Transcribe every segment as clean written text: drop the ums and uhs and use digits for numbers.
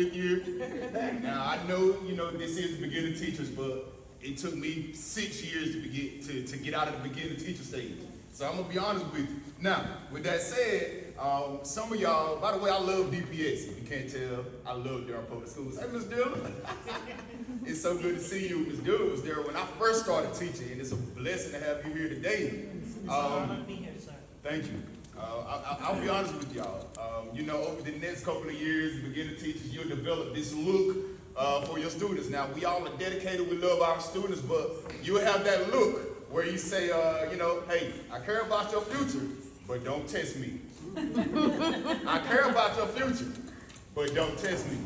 year. Now I know, this is the beginning teachers, but it took me 6 years to get out of the beginning teacher stage. So I'm gonna be honest with you. Now, with that said, some of y'all, by the way, I love DPS. If you can't tell, I love Durham Public Schools. Hey, Ms. Dillon. It's so good to see you. Ms. Dillon was there when I first started teaching, and it's a blessing to have you here today. Thank you. I'll be honest with y'all. Over the next couple of years, beginning teachers, you'll develop this look for your students. Now, we all are dedicated. We love our students, but you'll have that look where you say, hey, I care about your future, but don't test me. I care about your future, but don't test me.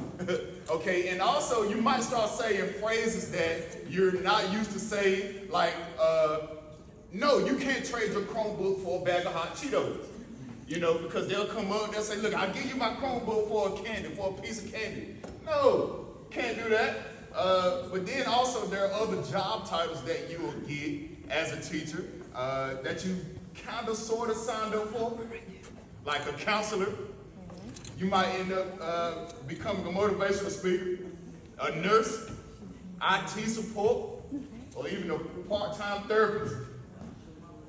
Okay, and also you might start saying phrases that you're not used to saying, like, no, you can't trade your Chromebook for a bag of hot Cheetos. Because they'll come up and they'll say, look, I'll give you my Chromebook for a piece of candy. No, can't do that. But then also there are other job titles that you will get as a teacher that you kind of sort of signed up for, like a counselor. You might end up becoming a motivational speaker, a nurse, IT support, or even a part-time therapist.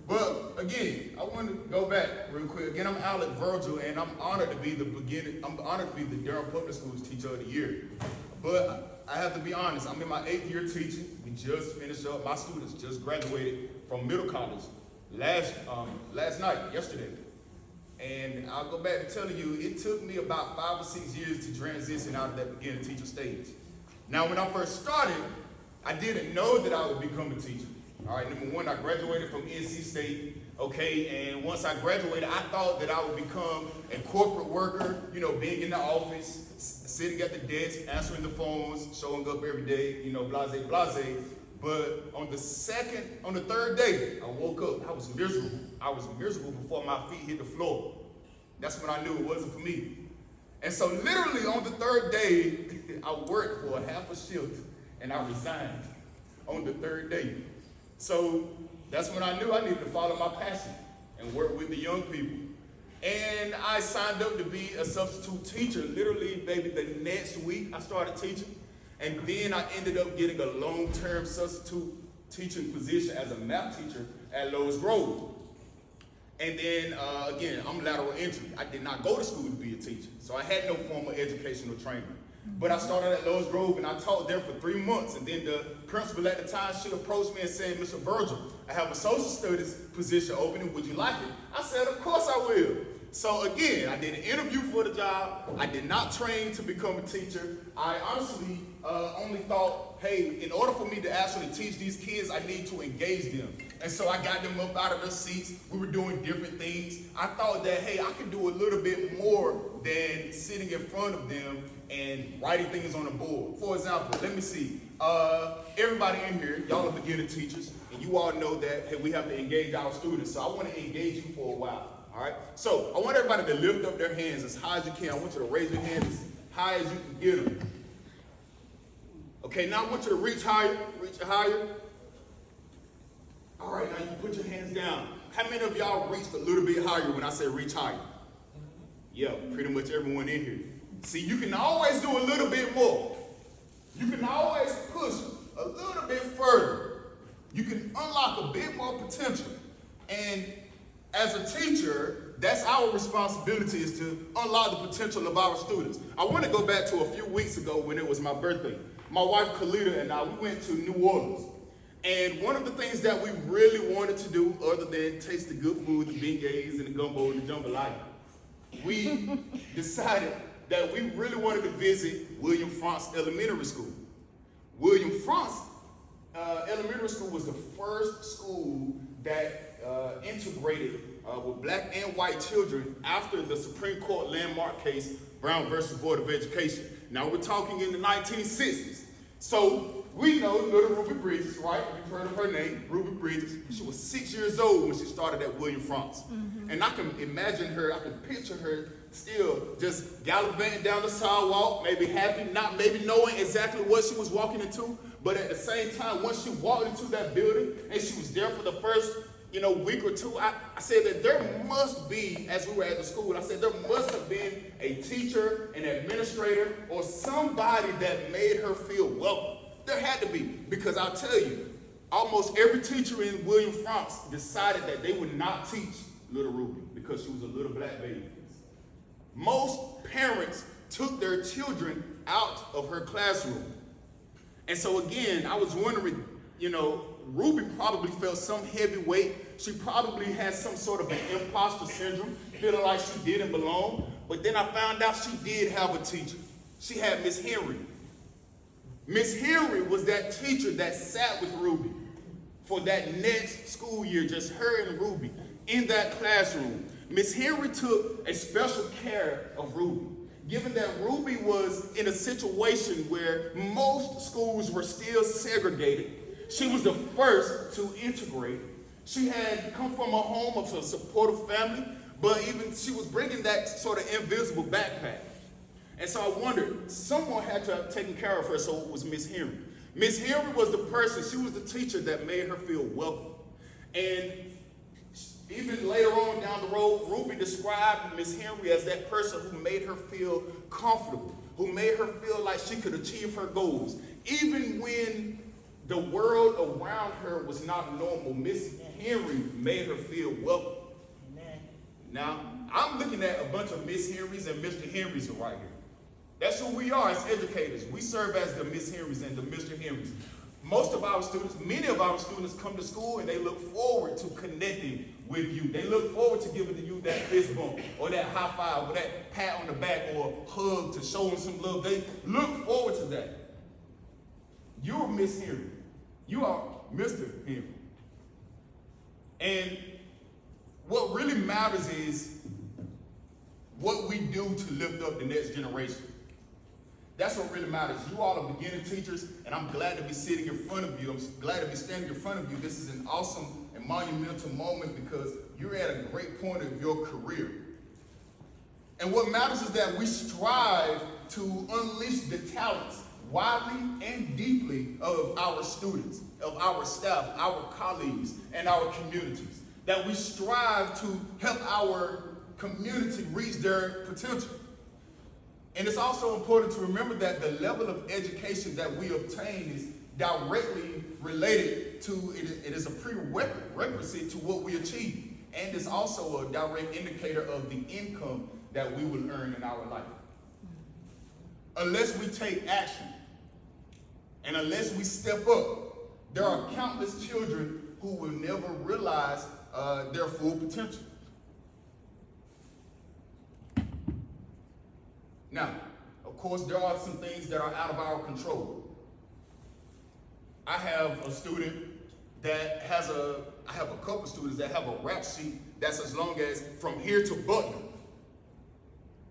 But again, I want to go back real quick. Again, I'm Alec Virgil, and I'm honored to be the Durham Public Schools Teacher of the Year. But I have to be honest, I'm in my 8th year teaching. We just finished up. My students just graduated from middle college last night, yesterday. And I'll go back to telling you, it took me about 5 or 6 years to transition out of that beginning teacher stage. Now, when I first started, I didn't know that I would become a teacher. All right, number one, I graduated from NC State, okay, and once I graduated, I thought that I would become a corporate worker, being in the office, sitting at the desk, answering the phones, showing up every day, blase, blase. But on the third day, I woke up, I was miserable. I was miserable before my feet hit the floor. That's when I knew it wasn't for me. And so literally on the third day, I worked for a half a shift, and I resigned on the third day. So that's when I knew I needed to follow my passion and work with the young people. And I signed up to be a substitute teacher. Literally, maybe the next week I started teaching. And then I ended up getting a long-term substitute teaching position as a math teacher at Lowe's Grove. And then, again, I'm lateral entry. I did not go to school to be a teacher, so I had no formal educational training. But I started at Lowe's Grove, and I taught there for 3 months. And then the principal at the time, she approached me and said, Mr. Virgil, I have a social studies position opening. Would you like it? I said, of course I will. So again, I did an interview for the job. I did not train to become a teacher. I honestly only thought, hey, in order for me to actually teach these kids, I need to engage them. And so I got them up out of their seats. We were doing different things. I thought that, hey, I could do a little bit more than sitting in front of them and writing things on the board. For example, let me see. Everybody in here, y'all are beginning teachers, and you all know that, hey, we have to engage our students. So I want to engage you for a while. All right, so I want everybody to lift up their hands as high as you can. I want you to raise your hands as high as you can get them. Okay, now I want you to reach higher, All right, now you put your hands down. How many of y'all reached a little bit higher when I say reach higher? Yeah, pretty much everyone in here. See, you can always do a little bit more. You can always push a little bit further. You can unlock a bit more potential. And as a teacher, that's our responsibility, is to unlock the potential of our students. I want to go back to a few weeks ago when it was my birthday. My wife, Khalida, and I, we went to New Orleans. And one of the things that we really wanted to do, other than taste the good food, the beignets and the gumbo and the jambalaya, we decided that we really wanted to visit William Frantz Elementary School. William Frantz Elementary School was the first school that integrated with black and white children after the Supreme Court landmark case, Brown versus Board of Education. Now we're talking in the 1960s. So we know little Ruby Bridges, right? You've heard of her name, Ruby Bridges. She was 6 years old when she started at William Frantz. And I can imagine her, I can picture her still just gallivanting down the sidewalk, maybe happy, not maybe knowing exactly what she was walking into, but at the same time, once she walked into that building and she was there for the first week or two, I said that there must be, as we were at the school, I said there must have been a teacher, an administrator, or somebody that made her feel welcome. There had to be, because I'll tell you, almost every teacher in William Franks decided that they would not teach little Ruby because she was a little black baby. Most parents took their children out of her classroom. And so again, I was wondering, Ruby probably felt some heavy weight. She probably had some sort of an imposter syndrome, feeling like she didn't belong. But then I found out she did have a teacher. She had Miss Henry. Miss Henry was that teacher that sat with Ruby for that next school year, just her and Ruby in that classroom. Miss Henry took a special care of Ruby, given that Ruby was in a situation where most schools were still segregated. She was the first to integrate. She had come from a home of a supportive family, but even she was bringing that sort of invisible backpack. And so I wondered, someone had to have taken care of her, so it was Miss Henry. Miss Henry was the person, she was the teacher that made her feel welcome. And even later on down the road, Ruby described Miss Henry as that person who made her feel comfortable, who made her feel like she could achieve her goals. Even when the world around her was not normal, Miss Henry made her feel welcome. Amen. Now, I'm looking at a bunch of Miss Henrys and Mr. Henrys right here. That's who we are as educators. We serve as the Miss Henrys and the Mr. Henrys. Most of our students, many of our students come to school and they look forward to connecting with you. They look forward to giving you that fist bump or that high five or that pat on the back or hug to show them some love. They look forward to that. You're Miss Henry. You are Mr. Henry. And what really matters is what we do to lift up the next generation. That's what really matters. You all are beginning teachers, and I'm glad to be sitting in front of you. I'm glad to be standing in front of you. This is an awesome and monumental moment because you're at a great point of your career. And what matters is that we strive to unleash the talents widely and deeply of our students, of our staff, our colleagues, and our communities. That we strive to help our community reach their potential. And it's also important to remember that the level of education that we obtain is directly related to, it is a prerequisite to what we achieve. And it's also a direct indicator of the income that we will earn in our life. Unless we take action, and unless we step up, there are countless children who will never realize their full potential. Now, of course, there are some things that are out of our control. I have a student that I have a couple students that have a rap sheet that's as long as from here to Butler.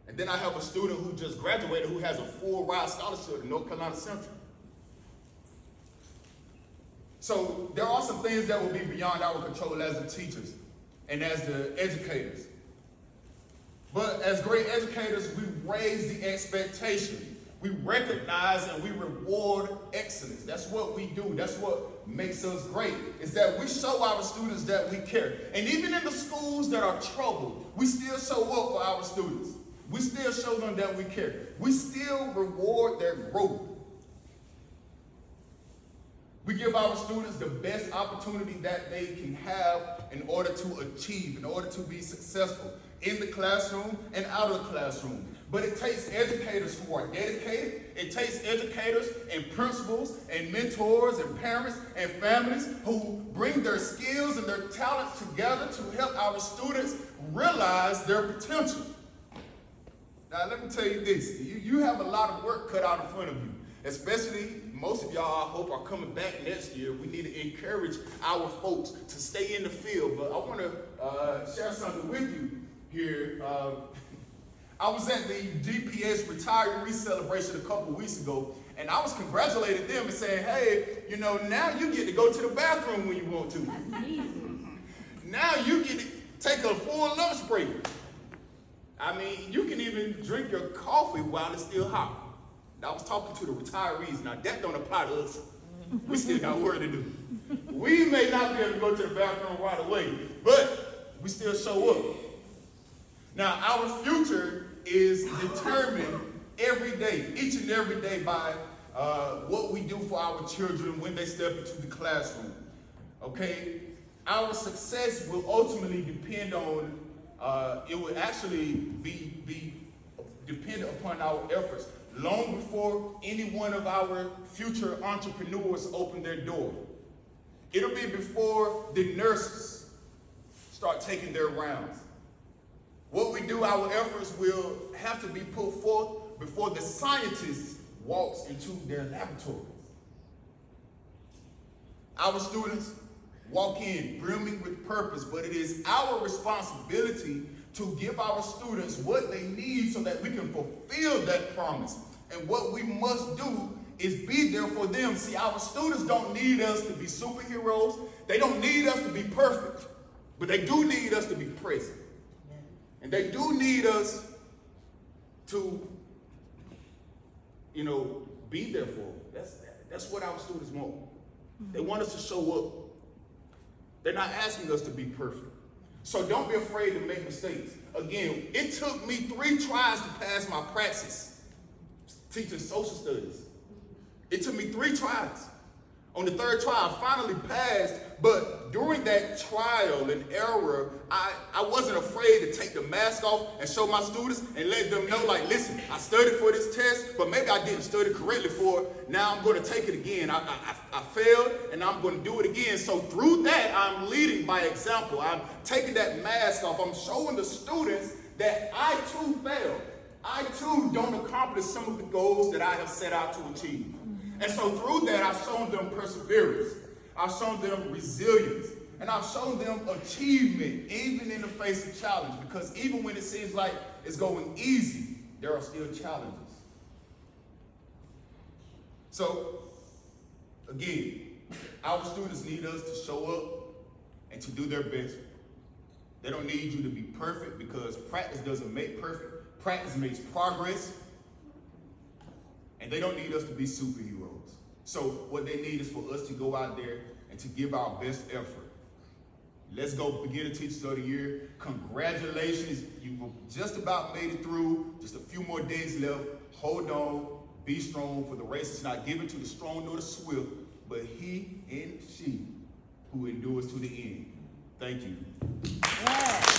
And then I have a student who just graduated who has a full ride scholarship at North Carolina Central. So there are some things that will be beyond our control as the teachers and as the educators. But as great educators, we raise the expectation. We recognize and we reward excellence. That's what we do. That's what makes us great, is that we show our students that we care. And even in the schools that are troubled, we still show up for our students. We still show them that we care. We still reward their growth. We give our students the best opportunity that they can have in order to achieve, in order to be successful in the classroom and out of the classroom. But it takes educators who are dedicated. It takes educators and principals and mentors and parents and families who bring their skills and their talents together to help our students realize their potential. Now, let me tell you this. You have a lot of work cut out in front of you. Especially, most of y'all, I hope, are coming back next year. We need to encourage our folks to stay in the field. But I want to share something with you here. I was at the DPS retiree celebration a couple weeks ago, and I was congratulating them and saying, hey, now you get to go to the bathroom when you want to. Now you get to take a full lunch break. I mean, you can even drink your coffee while it's still hot. I was talking to the retirees. Now, that don't apply to us. We still got work to do. We may not be able to go to the bathroom right away, but we still show up. Now, our future is determined every day, each and every day, by what we do for our children when they step into the classroom. Okay? Our success will ultimately depend on, it will actually be dependent upon our efforts long before any one of our future entrepreneurs open their door. It'll be before the nurses start taking their rounds. What we do, our efforts will have to be put forth before the scientist walks into their laboratories. Our students walk in brimming with purpose, but it is our responsibility to give our students what they need so that we can fulfill that promise. And what we must do is be there for them. See, our students don't need us to be superheroes. They don't need us to be perfect, but they do need us to be present. And they do need us to, be there for them. That's what our students want. They want us to show up. They're not asking us to be perfect. So don't be afraid to make mistakes. Again, it took me 3 tries to pass my praxis teaching social studies. It took me 3 tries. On the 3rd try, I finally passed, but during that trial and error, I wasn't afraid to take the mask off and show my students and let them know, like, listen, I studied for this test, but maybe I didn't study correctly for it. Now I'm going to take it again. I failed, and I'm going to do it again. So through that, I'm leading by example. I'm taking that mask off. I'm showing the students that I too failed. I too don't accomplish some of the goals that I have set out to achieve. And so through that, I've shown them perseverance. I've shown them resilience. And I've shown them achievement, even in the face of challenge. Because even when it seems like it's going easy, there are still challenges. So, again, our students need us to show up and to do their best. They don't need you to be perfect, because practice doesn't make perfect. Practice makes progress. And they don't need us to be superheroes. So what they need is for us to go out there and to give our best effort. Let's go Beginner Teachers of the Year. Congratulations. You just about made it through. Just a few more days left. Hold on. Be strong, for the race is not given to the strong nor the swift, but he and she who endures to the end. Thank you. Yeah.